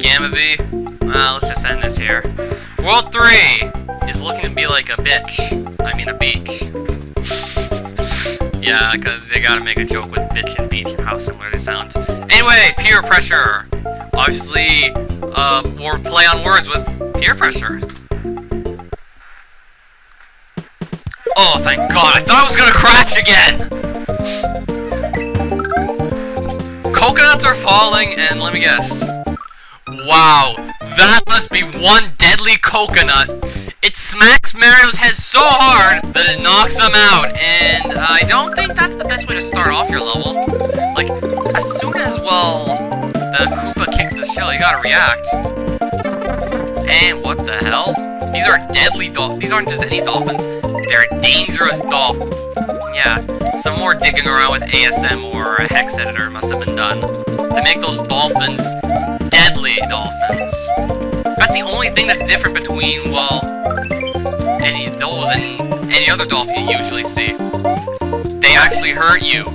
Gamma V. Well, let's just end this here. World 3 is looking to be like a bitch. I mean a beach. Yeah, because they gotta make a joke with bitch and beach and how similar they sound. Anyway, peer pressure. Obviously, or play on words with peer pressure. Oh, thank God. I thought I was gonna crash again! Coconuts are falling, and let me guess. Wow, that must be one deadly coconut. It smacks Mario's head so hard that it knocks him out, and I don't think that's the best way to start off your level. Like, as soon as, well, the Koopa kicks his shell, you gotta react. And what the hell? These are deadly dolphins. These aren't just any dolphins. They're dangerous dolphins. Yeah, some more digging around with ASM or a hex editor must have been done to make those dolphins deadly dolphins. That's the only thing that's different between, well, any of those and any other dolphin you usually see. They actually hurt you.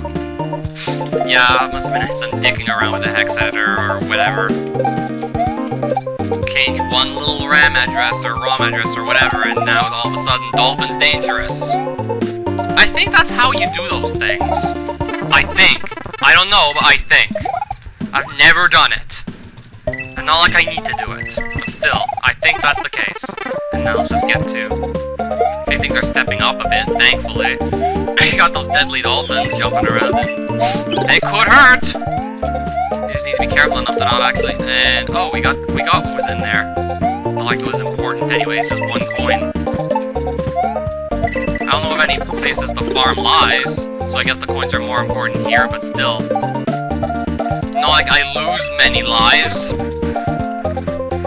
Yeah, must have been some digging around with a hex editor or whatever. Change one little RAM address or ROM address or whatever, and now all of a sudden, dolphin's dangerous. I think that's how you do those things. I think. I don't know, but I think. I've never done it. And not like I need to do it. But still, I think that's the case. And now let's just get to... Okay, things are stepping up a bit, thankfully. You got those deadly dolphins jumping around, and they could hurt! You just need to be careful enough to not actually... And, oh, we got what was in there. Not like it was important anyways, just one coin. I don't know of any places to farm lives, so I guess the coins are more important here, but still. Not like I lose many lives.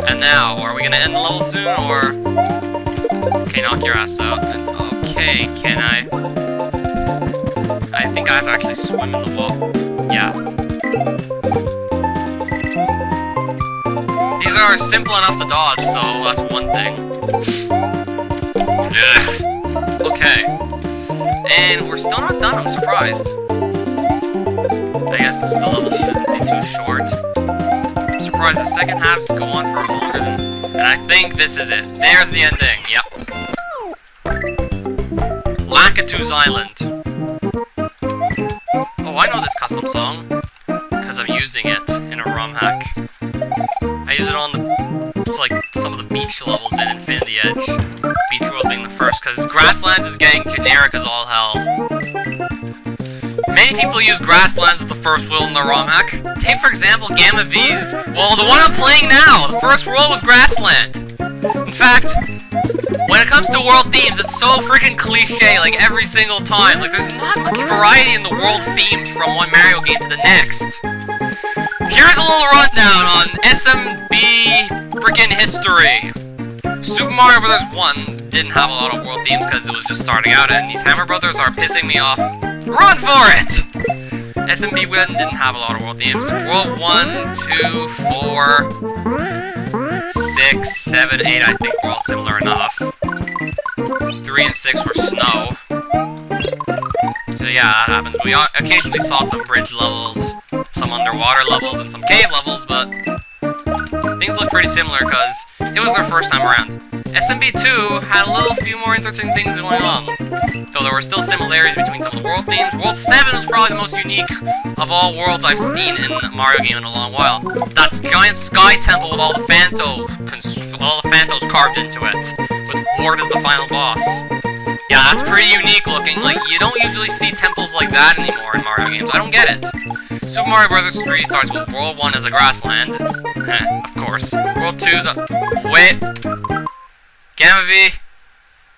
And now, are we gonna end the level soon, or... Okay, knock your ass out. Okay, can I... I think I have to actually swim in the wall. Yeah. These are simple enough to dodge, so that's one thing. Ugh. Okay. And we're still not done, I'm surprised. I guess the level shouldn't be too short. I'm surprised the second halves go on for longer than... And I think this is it. There's the ending, yep. Lakitu's Island. Oh, I know this custom song. Because I'm using it in a ROM hack. I use it on the... It's like some of the beach levels in Infinity Edge. Beach World being the first, because Grasslands is getting generic as all hell. Many people use Grasslands as the first world in the ROM hack. Take, for example, Gamma V's... Well, the one I'm playing now! The first world was Grassland! In fact, when it comes to world themes, it's so freaking cliche, like, every single time. Like, there's not much variety in the world themes from one Mario game to the next. Here's a little rundown on SMB freaking history. Super Mario Bros. 1 didn't have a lot of world themes because it was just starting out, and these Hammer Brothers are pissing me off. Run for it! SMB 1 didn't have a lot of world themes. World 1, 2, 4, 6, 7, 8, I think were all similar enough. 3 and 6 were snow. So yeah, that happens. We occasionally saw some bridge levels, some underwater levels, and some cave levels, but things look pretty similar because it was their first time around. SMB2 had a few more interesting things going on, though there were still similarities between some of the world themes. World 7 was probably the most unique of all worlds I've seen in a Mario game in a long while. That's giant sky temple with all the Phantos carved into it, with Ward as the final boss. Yeah, that's pretty unique looking. Like, you don't usually see temples like that anymore in Mario games. I don't get it. Super Mario Bros. 3 starts with World 1 as a grassland. Of course. World 2's a... Wait. Gamma V,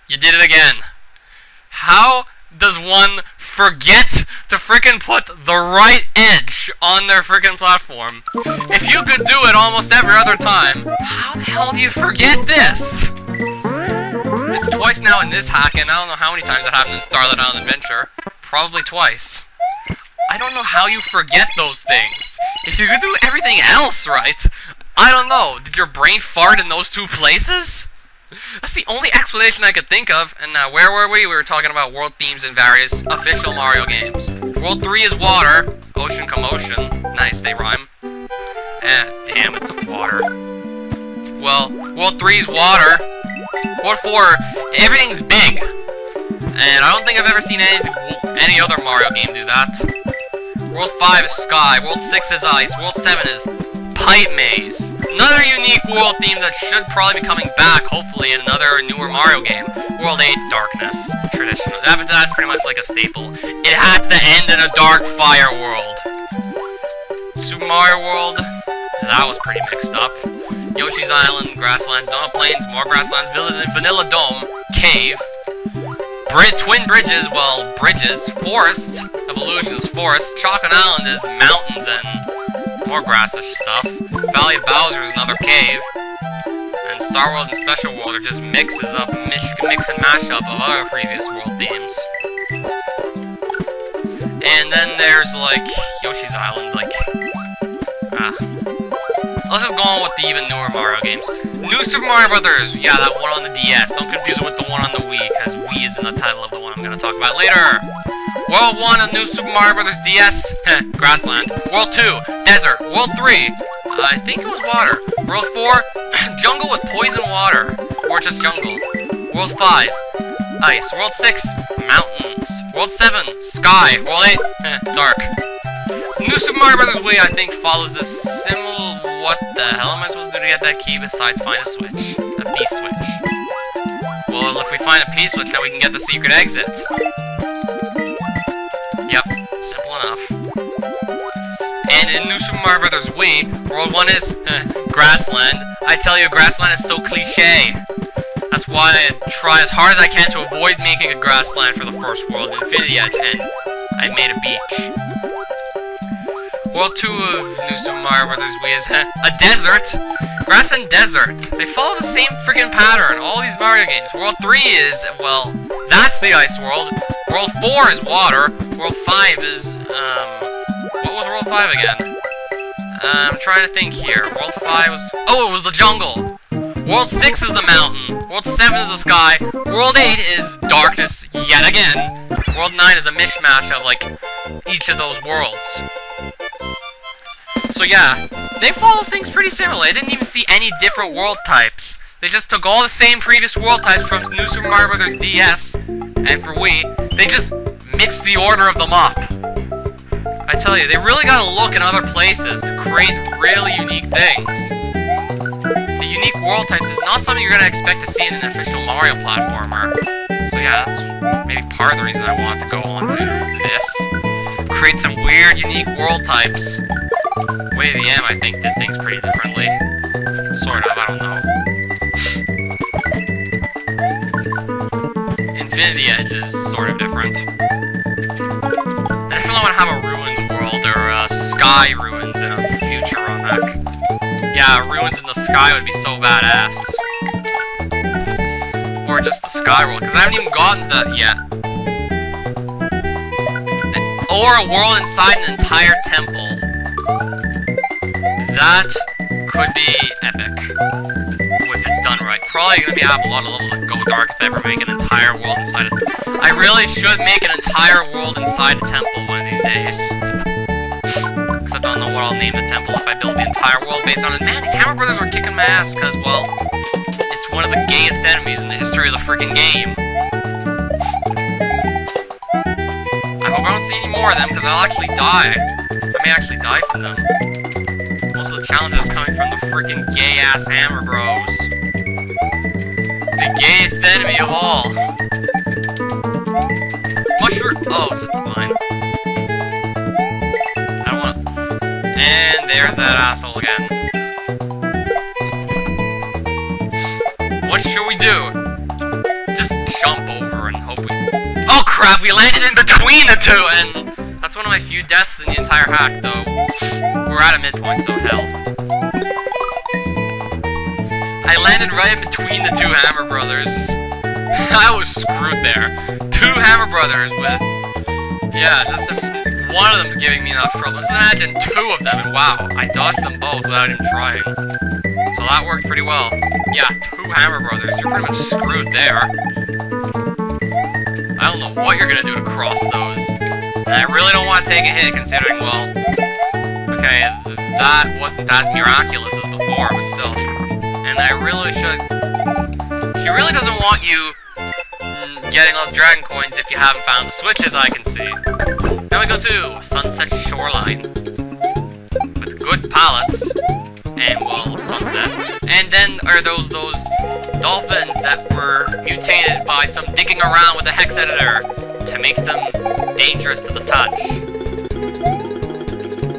you did it again. How does one forget to frickin' put the right edge on their frickin' platform? If you could do it almost every other time, how the hell do you forget this? It's twice now in this hack, and I don't know how many times it happened in Starlight Island Adventure. Probably twice. I don't know how you forget those things. If you could do everything else right, I don't know. Did your brain fart in those two places? That's the only explanation I could think of. And now, where were we? We were talking about world themes in various official Mario games. World 3 is water. Ocean Commotion. Nice, they rhyme. Damn damn, it took water. Well, World 3's water. World 4, everything's big. And I don't think I've ever seen any other Mario game do that. World 5 is sky, World 6 is ice, World 7 is pipe maze. Another unique world theme that should probably be coming back, hopefully, in another newer Mario game. World 8, darkness. Traditional. That's pretty much like a staple. It has to end in a dark fire world. Super Mario World, that was pretty mixed up. Yoshi's Island, Grasslands, Donut Plains, more Grasslands, Vanilla Dome, Cave. Twin Bridges, well, bridges, Forest of Illusions, Forest, Chocolate Island is mountains and more grassish stuff. Valley of Bowser is another cave. And Star World and Special World are just mixes up, mix and mash up of other previous world themes. And then there's, like, Yoshi's Island, like, let's just go on with the even newer Mario games. New Super Mario Brothers! Yeah, that one on the DS. Don't confuse it with the one on the Wii, because Wii is in the title of the one I'm going to talk about later. World 1 of New Super Mario Brothers DS, Grassland. World 2, Desert. World 3, I think it was water. World 4, Jungle with poison water. Or just jungle. World 5, Ice. World 6, Mountains. World 7, Sky. World 8, Dark. New Super Mario Bros. Wii, I think, follows this similar... What the hell am I supposed to do to get that key besides find a switch? A P-switch. Well, if we find a P-switch, then we can get the secret exit. Yep, simple enough. And in New Super Mario Bros. Wii, World 1 is Grassland. I tell you, Grassland is so cliche. That's why I try as hard as I can to avoid making a grassland for the first world, Infinity Edge, and I made a beach. World 2 of New Super Mario Bros. Wii is a desert. Grass and desert. They follow the same freaking pattern, all these Mario games. World 3 is, well, that's the ice world. World 4 is water. World 5 is, what was World 5 again? I'm trying to think here. World 5 was, oh, it was the jungle. World 6 is the mountain. World 7 is the sky. World 8 is darkness yet again. World 9 is a mishmash of, like, each of those worlds. So yeah, they follow things pretty similar. I didn't even see any different world types. They just took all the same previous world types from New Super Mario Bros. DS and for Wii. They just mixed the order of them up. I tell you, they really gotta look in other places to create really unique things. The unique world types is not something you're gonna expect to see in an official Mario platformer. So yeah, that's maybe part of the reason I wanted to go on to this. Create some weird, unique world types. Way the M, I think, did things pretty differently. Sort of, I don't know. Infinity Edge is sort of different. I definitely want to have a Ruins world, or Sky Ruins in a future remake. Yeah, Ruins in the Sky would be so badass. Or just the Sky World, because I haven't even gotten to that yet. Or a world inside an entire temple. That could be epic, if it's done right. Probably gonna have a lot of levels that go dark if I ever make an entire world inside it. I really should make an entire world inside a temple one of these days. Except I don't know what I'll name the temple if I build the entire world based on it. Man, these Hammer Brothers were kicking my ass, because, well, it's one of the gayest enemies in the history of the freaking game. I hope I don't see any more of them, because I'll actually die. I may actually die from them. Most of the challenges coming from the freaking gay-ass Hammer Bros. The gayest enemy of all. Mushroom. Oh, just a vine. I don't want. And there's that asshole again. What should we do? Just jump over and hope we. Oh crap! We landed in between the two, and that's one of my few deaths in the entire hack, though. We're at a midpoint, so hell. I landed right in between the two Hammer Brothers. I was screwed there. Two Hammer Brothers with... Yeah, just one of them's giving me enough trouble. Just imagine two of them, and wow, I dodged them both without even trying. So that worked pretty well. Yeah, two Hammer Brothers. You're pretty much screwed there. I don't know what you're gonna do to cross those. And I really don't want to take a hit, considering, well... Okay, that wasn't as miraculous as before, but still. And I really should... She really doesn't want you getting all the dragon coins if you haven't found the switches, I can see. Now we go to Sunset Shoreline. With good pallets. And, well, sunset. And then are those dolphins that were mutated by some digging around with the hex editor to make them dangerous to the touch.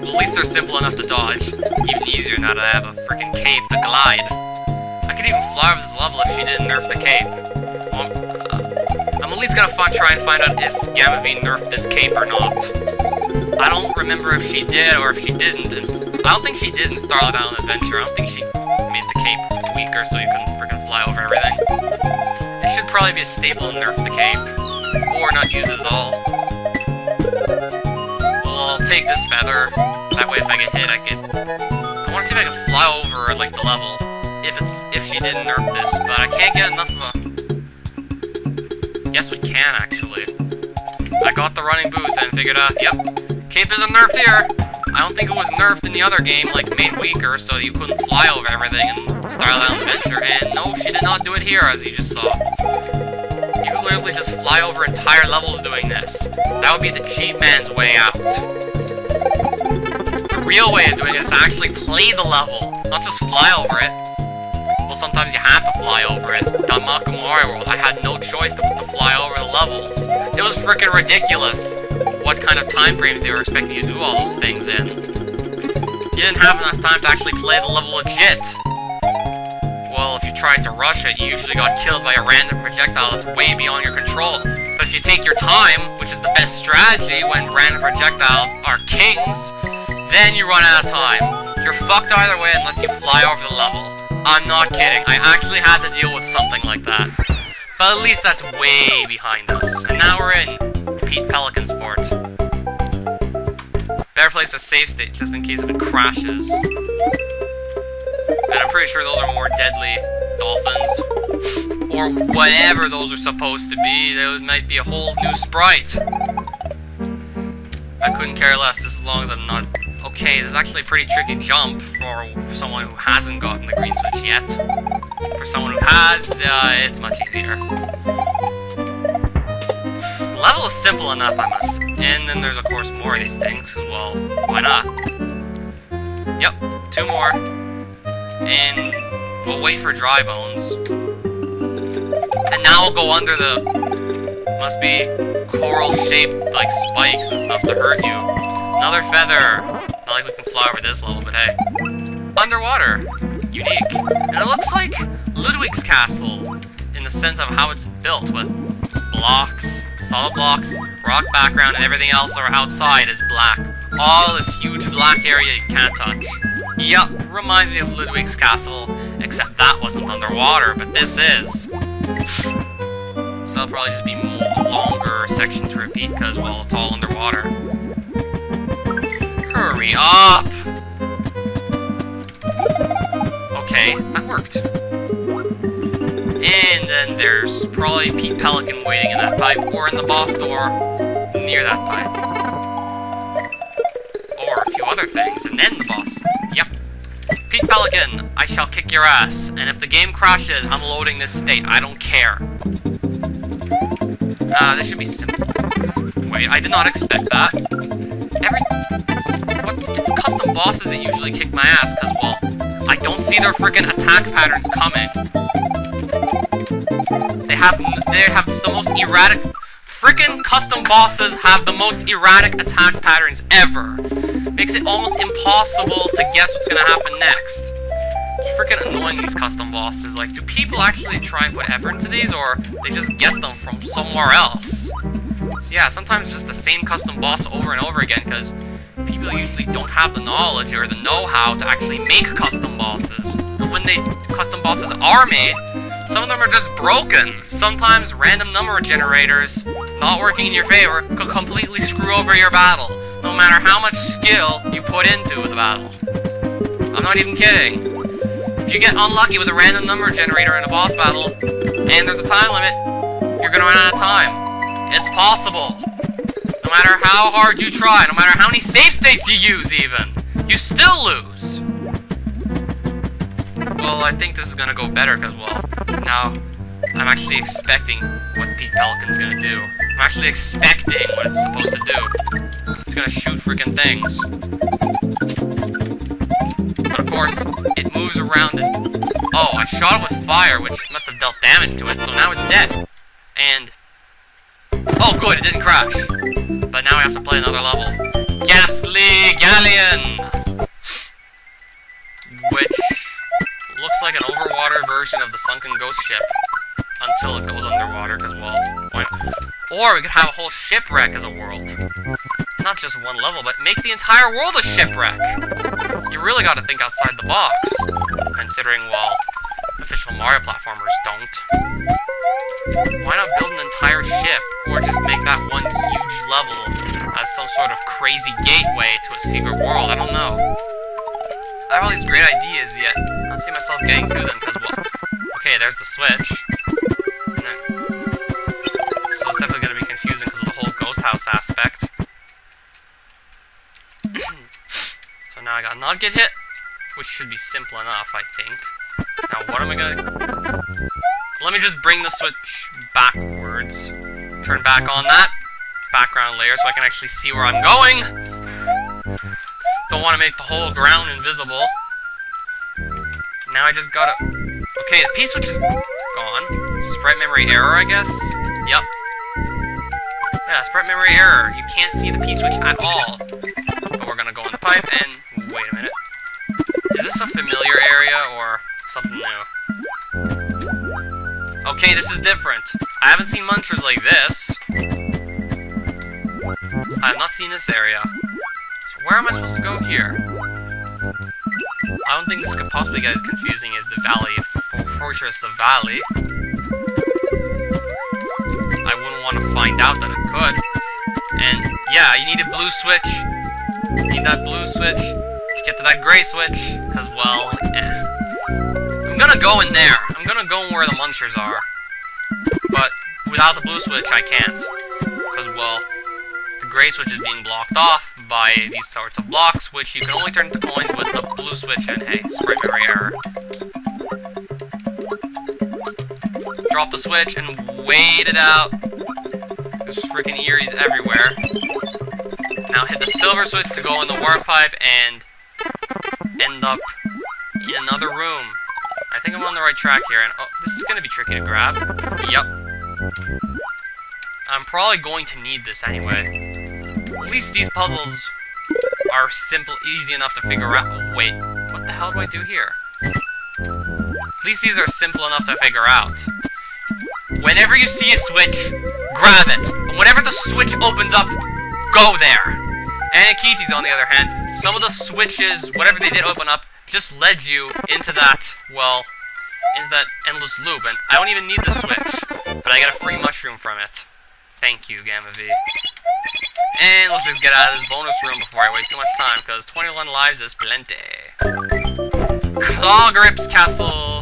Well, at least they're simple enough to dodge. Even easier now that I have a freaking cape to glide. I could even fly over this level if she didn't nerf the cape. Well, I'm at least gonna try and find out if Gamma V nerfed this cape or not. I don't remember if she did or if she didn't. I don't think she did in Starlight Island Adventure. I don't think she made the cape weaker so you can freaking fly over everything. It should probably be a staple and nerf the cape. Or not use it at all. Well, I'll take this feather. That way if I get hit, I want to see if I can fly over, like, the level. If she didn't nerf this. But I can't get enough of a... Yes, we can, actually. I got the running boost and figured out, yep, cape isn't nerfed here. I don't think it was nerfed in the other game, like made weaker so that you couldn't fly over everything in Starlight Island Adventure, and no, she did not do it here, as you just saw. You could literally just fly over entire levels doing this. That would be the cheap man's way out. The real way of doing it is to actually play the level, not just fly over it. Well, sometimes you have to fly over it. On Mario World, I had no choice but to fly over the levels. It was freaking ridiculous what kind of time frames they were expecting you to do all those things in. You didn't have enough time to actually play the level legit. Well, if you tried to rush it, you usually got killed by a random projectile that's way beyond your control. But if you take your time, which is the best strategy when random projectiles are kings, then you run out of time. You're fucked either way unless you fly over the level. I'm not kidding, I actually had to deal with something like that. But at least that's way behind us. And now we're in Pete Pelican's fort. Better place a safe state just in case if it crashes. And I'm pretty sure those are more deadly dolphins. Or whatever those are supposed to be. There might be a whole new sprite. I couldn't care less as long as I'm not... Okay, this is actually a pretty tricky jump for someone who hasn't gotten the green switch yet. For someone who has, it's much easier. The level is simple enough, I must say. And then there's, of course, more of these things, as well. Why not? Yep, 2 more. And we'll wait for dry bones. And now we'll go under the... Must be coral-shaped, like, spikes and stuff to hurt you. Another feather. Not like we can fly over this level, but hey. Underwater. Unique. And it looks like Ludwig's castle in the sense of how it's built with blocks, solid blocks, rock background, and everything else outside is black. All this huge black area you can't touch. Yup, reminds me of Ludwig's castle, except that wasn't underwater, but this is. So that'll probably just be a longer section to repeat because, well, it's all underwater. Hurry up! Okay, that worked. And then there's probably Pete Pelican waiting in that pipe, or in the boss door near that pipe. Or a few other things, and then the boss. Yep. Pete Pelican, I shall kick your ass, and if the game crashes, I'm loading this state. I don't care. This should be simple. Wait, I did not expect that. It's custom bosses that usually kick my ass, because, well, I don't see their freaking attack patterns coming. They have the most erratic... Freaking custom bosses have the most erratic attack patterns ever. Makes it almost impossible to guess what's gonna happen next. It's freaking annoying, these custom bosses. Like, do people actually try and put effort into these, or they just get them from somewhere else? So yeah, sometimes it's just the same custom boss over and over again, because people usually don't have the knowledge or the know-how to actually make custom bosses. And when custom bosses are made, some of them are just broken. Sometimes random number generators not working in your favor could completely screw over your battle, no matter how much skill you put into the battle. I'm not even kidding. If you get unlucky with a random number generator in a boss battle, and there's a time limit, you're gonna run out of time. It's possible. No matter how hard you try, no matter how many save states you use even. You still lose! Well, I think this is gonna go better, because, well, now I'm actually expecting what Pete Pelican's gonna do. I'm actually expecting what it's supposed to do. It's gonna shoot freaking things. But of course, it moves around it. Oh, I shot it with fire, which must have dealt damage to it, so now it's dead. And... oh, good, it didn't crash. But now we have to play another level. Ghastly Galleon! Which looks like an overwater version of the sunken ghost ship. Until it goes underwater, because, well, why not? Or we could have a whole shipwreck as a world. Not just one level, but make the entire world a shipwreck! You really gotta think outside the box. Considering, well, official Mario platformers don't. Why not build an entire ship, or just make that one huge level as some sort of crazy gateway to a secret world? I don't know. I have all these great ideas, yet I don't see myself getting to them, because, well, okay, there's the switch. So it's definitely going to be confusing because of the whole ghost house aspect. So now I got not get hit, which should be simple enough, I think. Now what am I going to... let me just bring the switch backwards. Turn back on that background layer so I can actually see where I'm going. Don't want to make the whole ground invisible. Now I just gotta... okay, the P-switch is gone. Sprite memory error, I guess? Yep. Yeah, sprite memory error. You can't see the P-switch at all. But we're gonna go in the pipe and... wait a minute. Is this a familiar area or something new? Okay, this is different. I haven't seen munchers like this. I have not seen this area. So where am I supposed to go here? I don't think this could possibly get as confusing as the Valley, Fortress of Valley. I wouldn't want to find out that it could. And yeah, you need a blue switch. You need that blue switch to get to that gray switch. Because, well, I'm gonna go in there. I'm gonna go where the munchers are. But without the blue switch, I can't. Because, well, the gray switch is being blocked off by these sorts of blocks, which you can only turn into coins with the blue switch, and hey, sprite memory error. Drop the switch and wait it out. There's freaking Eries everywhere. Now hit the silver switch to go in the warp pipe and end up in another room. I think I'm on the right track here, and oh, this is gonna be tricky to grab. Yep. I'm probably going to need this anyway. At least these puzzles are simple, easy enough to figure out. Wait, what the hell do I do here? At least these are simple enough to figure out. Whenever you see a switch, grab it. And whenever the switch opens up, go there. And Akiti's, on the other hand, some of the switches, whatever they did open up, just led you into that, well, into that endless loop. And I don't even need the switch, but I get a free mushroom from it. Thank you, Gamma V. And let's just get out of this bonus room before I waste too much time, because 21 lives is plenty. Claw Grip's Castle.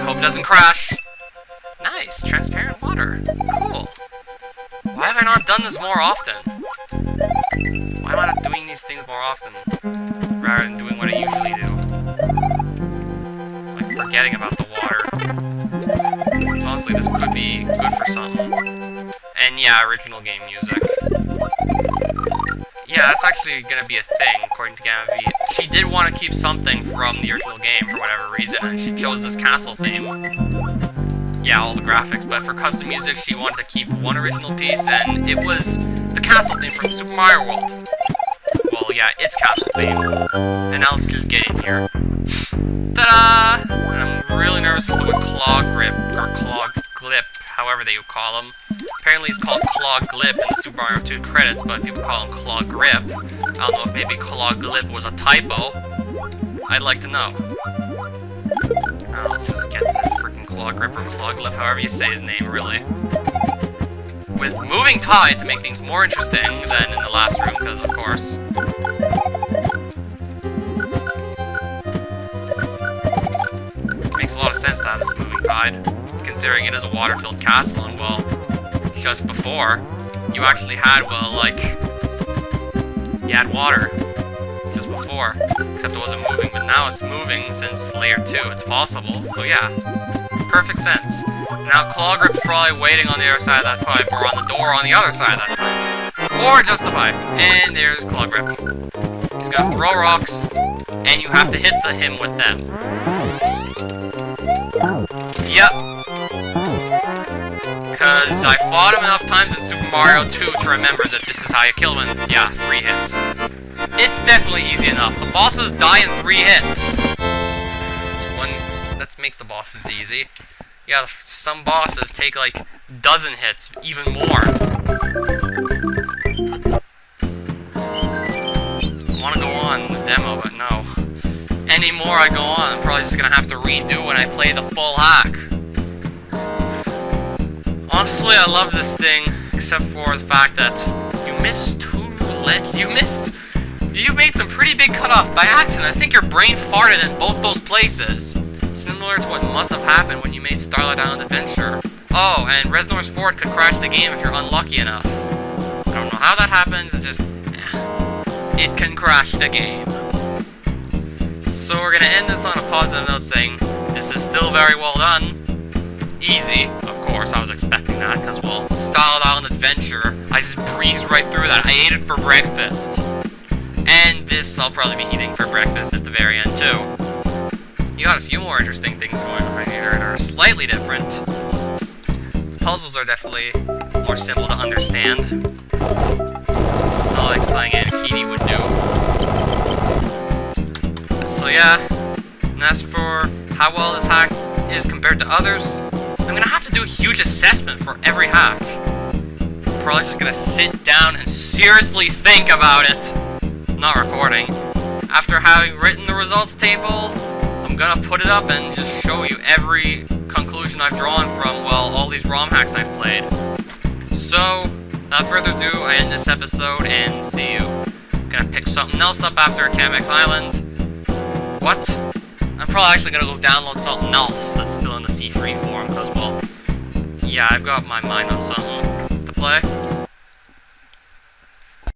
Hope it doesn't crash. Nice, transparent water. Cool. Why have I not done this more often? Why am I not doing these things more often, rather than doing what I usually do? Like forgetting about the water. Because honestly, this could be good for something. And yeah, original game music. Yeah, that's actually gonna be a thing, according to Gamma V. She did want to keep something from the original game for whatever reason, and she chose this castle theme. Yeah, all the graphics, but for custom music, she wanted to keep one original piece, and it was the castle theme from Super Mario World. Well, yeah, it's castle theme. And now let's just get in here. Ta-da! And I'm really nervous as to what Claw Grip, or Claw Glip, however they would call him. Apparently he's called Claw Glip in the Super Mario 2 credits, but people call him Claw Grip. I don't know if maybe Claw Glip was a typo. I'd like to know. Now let's just get to the freaking Claw Grip or Claw Glip, however you say his name, really. With Moving Tide to make things more interesting than in the last room, because of course. Makes a lot of sense to have this Moving Tide, considering it is a water-filled castle, and well, just before, you actually had, well, like, you had water, just before. before. Except it wasn't moving, but now it's moving since layer 2. It's possible, so yeah. Perfect sense. Now Claw Grip's probably waiting on the other side of that pipe, or on the door on the other side of that pipe. Or just the pipe. And there's Claw Grip. He's gonna throw rocks, and you have to hit him with them. Yep. Because I fought him enough times in Super Mario 2 to remember that this is how you kill him in, yeah, 3 hits. It's definitely easy enough. The bosses die in 3 hits. That makes the bosses easy. Yeah, some bosses take like dozen hits, even more. I want to go on the demo, but no. Any more I go on, I'm probably just gonna have to redo when I play the full hack. Honestly, I love this thing, except for the fact that you missed you made some pretty big cutoff by accident. I think your brain farted in both those places. Similar to what must have happened when you made Starlight Island Adventure. Oh, and Resnor's Fort could crash the game if you're unlucky enough. I don't know how that happens, it just... it can crash the game. So we're gonna end this on a positive note saying, this is still very well done. Easy, of course, I was expecting that, because, well, Starlight Island Adventure, I just breezed right through that. I ate it for breakfast. And this I'll probably be eating for breakfast at the very end, too. You got a few more interesting things going on here that are slightly different. The puzzles are definitely more simple to understand. Not like something Anikini would do. So yeah, and as for how well this hack is compared to others, I'm gonna have to do a huge assessment for every hack. I'm probably just gonna sit down and seriously think about it. I'm not recording. After having written the results table, I'm gonna put it up and just show you every conclusion I've drawn from, well, all these ROM hacks I've played. So, without further ado, I end this episode and see you. I'm gonna pick something else up after Kamek's Island. What? I'm probably actually gonna go download something else that's still in the C3 form, because, well, yeah, I've got my mind on something.